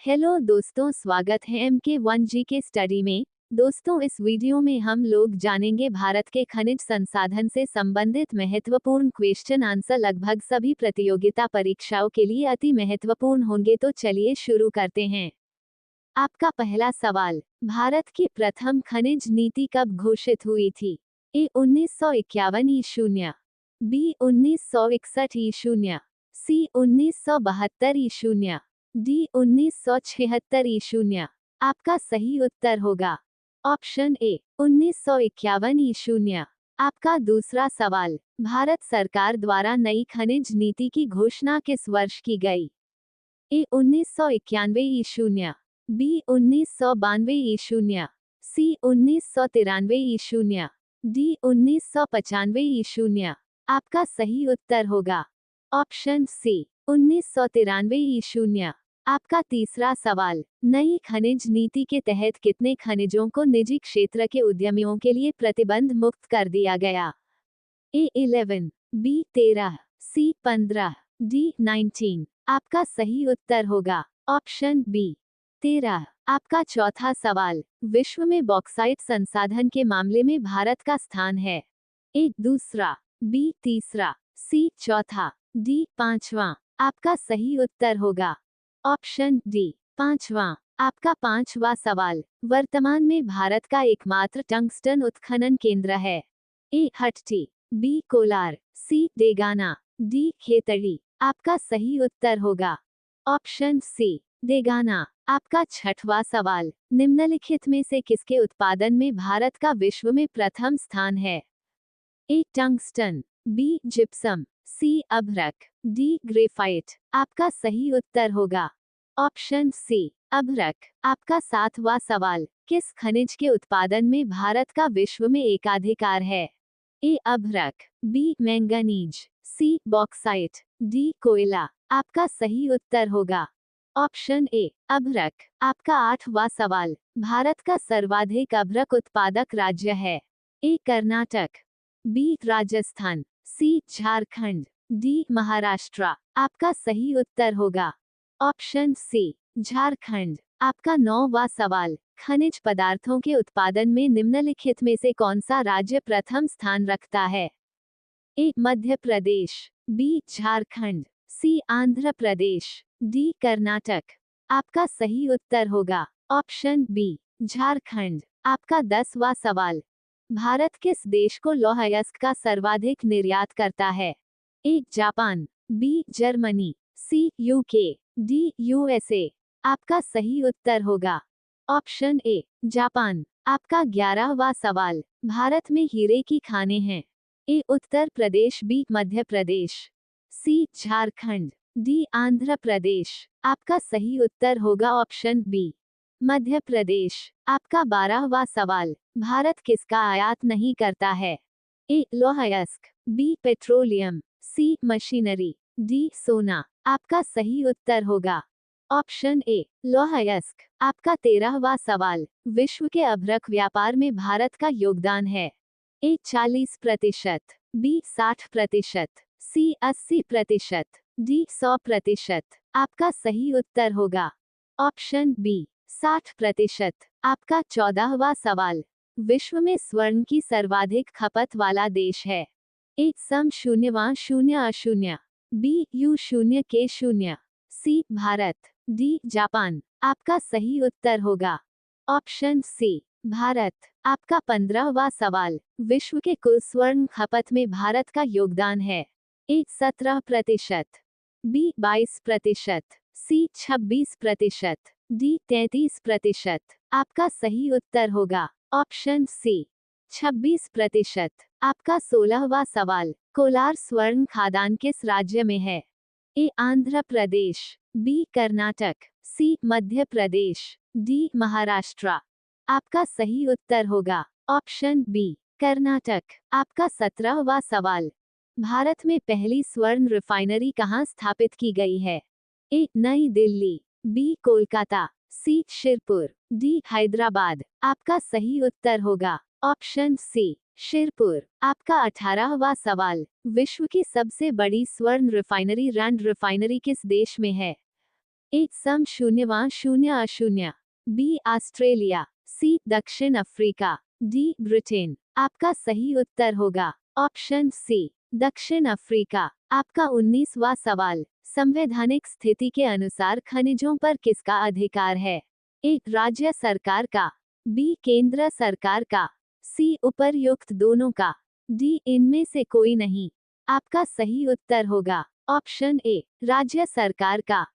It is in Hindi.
हेलो दोस्तों, स्वागत है MK1G के स्टडी में। दोस्तों, इस वीडियो में हम लोग जानेंगे भारत के खनिज संसाधन से संबंधित महत्वपूर्ण क्वेश्चन आंसर लगभग सभी प्रतियोगिता परीक्षाओं के लिए अति महत्वपूर्ण होंगे। तो चलिए शुरू करते हैं। आपका पहला सवाल, भारत की प्रथम खनिज नीति कब घोषित हुई थी? ए 1951 ईशून्य, बी 1961 ईशून्य, सी 1972 ईशून्य, डी 1976 ईशून्य। आपका सही उत्तर होगा ऑप्शन ए 1951 ईशून्य। आपका दूसरा सवाल, भारत सरकार द्वारा नई खनिज नीति की घोषणा किस वर्ष की गई? ए 1991 ईशून्य, बी 1992 ईशून्य, सी 1993 ईशून्य, डी 1995 ईशून्य। आपका सही उत्तर होगा ऑप्शन सी 1993 ईशून्य। आपका तीसरा सवाल, नई खनिज नीति के तहत कितने खनिजों को निजी क्षेत्र के उद्यमियों के लिए प्रतिबंध मुक्त कर दिया गया? ए 11, बी 13, सी 15, डी 19। आपका सही उत्तर होगा ऑप्शन बी 13। आपका चौथा सवाल, विश्व में बॉक्साइट संसाधन के मामले में भारत का स्थान है? ए दूसरा, बी तीसरा, सी चौथा, डी पांचवा। आपका सही उत्तर होगा ऑप्शन डी पांचवा। आपका पांचवा सवाल, वर्तमान में भारत का एकमात्र टंगस्टन उत्खनन केंद्र है? ए हट्टी, बी कोलार, सी देगाना, डी खेतड़ी। आपका सही उत्तर होगा ऑप्शन सी देगाना। आपका छठवां सवाल, निम्नलिखित में से किसके उत्पादन में भारत का विश्व में प्रथम स्थान है? ए टंगस्टन, बी जिप्सम, सी अभ्रक, डी ग्रेफाइट। आपका सही उत्तर होगा ऑप्शन सी अभ्रक। आपका सातवां सवाल, किस खनिज के उत्पादन में भारत का विश्व में एकाधिकार है? ए अभ्रक, बी मैंगनीज, सी बॉक्साइट, डी कोयला। आपका सही उत्तर होगा ऑप्शन ए अभ्रक। आपका आठवां सवाल, भारत का सर्वाधिक अभ्रक उत्पादक राज्य है? ए कर्नाटक, बी राजस्थान, सी झारखंड, डी महाराष्ट्र। आपका सही उत्तर होगा ऑप्शन सी झारखंड। आपका नौवां सवाल, खनिज पदार्थों के उत्पादन में निम्नलिखित में से कौन सा राज्य प्रथम स्थान रखता है? ए मध्य प्रदेश, बी झारखंड, सी आंध्र प्रदेश, डी कर्नाटक। आपका सही उत्तर होगा ऑप्शन बी झारखंड। आपका 10वां सवाल, भारत किस देश को लौह अयस्क का सर्वाधिक निर्यात करता है? A Japan, B Germany, C UK, D USA. आपका सही उत्तर होगा ऑप्शन ए जापान। आपका 11वां सवाल, भारत में हीरे की खानें हैं? ए उत्तर प्रदेश, बी मध्य प्रदेश, सी झारखंड, डी आंध्र प्रदेश। आपका सही उत्तर होगा ऑप्शन बी मध्य प्रदेश। आपका 12वां सवाल, भारत किसका आयात नहीं करता है? ए लौह अयस्क, बी पेट्रोलियम, सी मशीनरी, डी सोना। आपका सही उत्तर होगा ऑप्शन ए लौह अयस्क। आपका 13वां सवाल, विश्व के अभ्रक व्यापार में भारत का योगदान है? ए 40%, बी 60%, सी 80%, डी 100%। आपका सही उत्तर होगा ऑप्शन बी 60%। आपका 14वां सवाल, विश्व में स्वर्ण की सर्वाधिक खपत वाला देश है? ए सम शून्यवां शून्य अशून्य, बी यू शून्य के शून्य, सी भारत, डी जापान। आपका सही उत्तर होगा ऑप्शन सी भारत। आपका 15वां सवाल, विश्व के कुल स्वर्ण खपत में भारत का योगदान है? ए 17%, बी 22%, सी 26%, डी 33%। आपका सही उत्तर होगा ऑप्शन सी 26%। आपका 16वां सवाल, कोलार स्वर्ण खादान किस राज्य में है? ए आंध्र प्रदेश, बी कर्नाटक, सी मध्य प्रदेश, डी महाराष्ट्र। आपका सही उत्तर होगा ऑप्शन बी कर्नाटक। आपका 17वां सवाल, भारत में पहली स्वर्ण रिफाइनरी कहाँ स्थापित की गई है? ए नई दिल्ली, बी कोलकाता, सी शिरपुर, डी हैदराबाद। आपका सही उत्तर होगा ऑप्शन सी शिरपुर। आपका 18वां सवाल, विश्व की सबसे बड़ी स्वर्ण रिफाइनरी रैंड रिफाइनरी किस देश में है? ए सम शून्यवां शून्य अशून्य, बी ऑस्ट्रेलिया, सी दक्षिण अफ्रीका, डी ब्रिटेन। आपका सही उत्तर होगा ऑप्शन सी दक्षिण अफ्रीका। आपका 19वां सवाल, संवैधानिक स्थिति के अनुसार खनिजों पर किसका अधिकार है? ए राज्य सरकार का, बी केंद्र सरकार का, सी उपर्युक्त दोनों का, डी इनमें से कोई नहीं। आपका सही उत्तर होगा ऑप्शन ए राज्य सरकार का।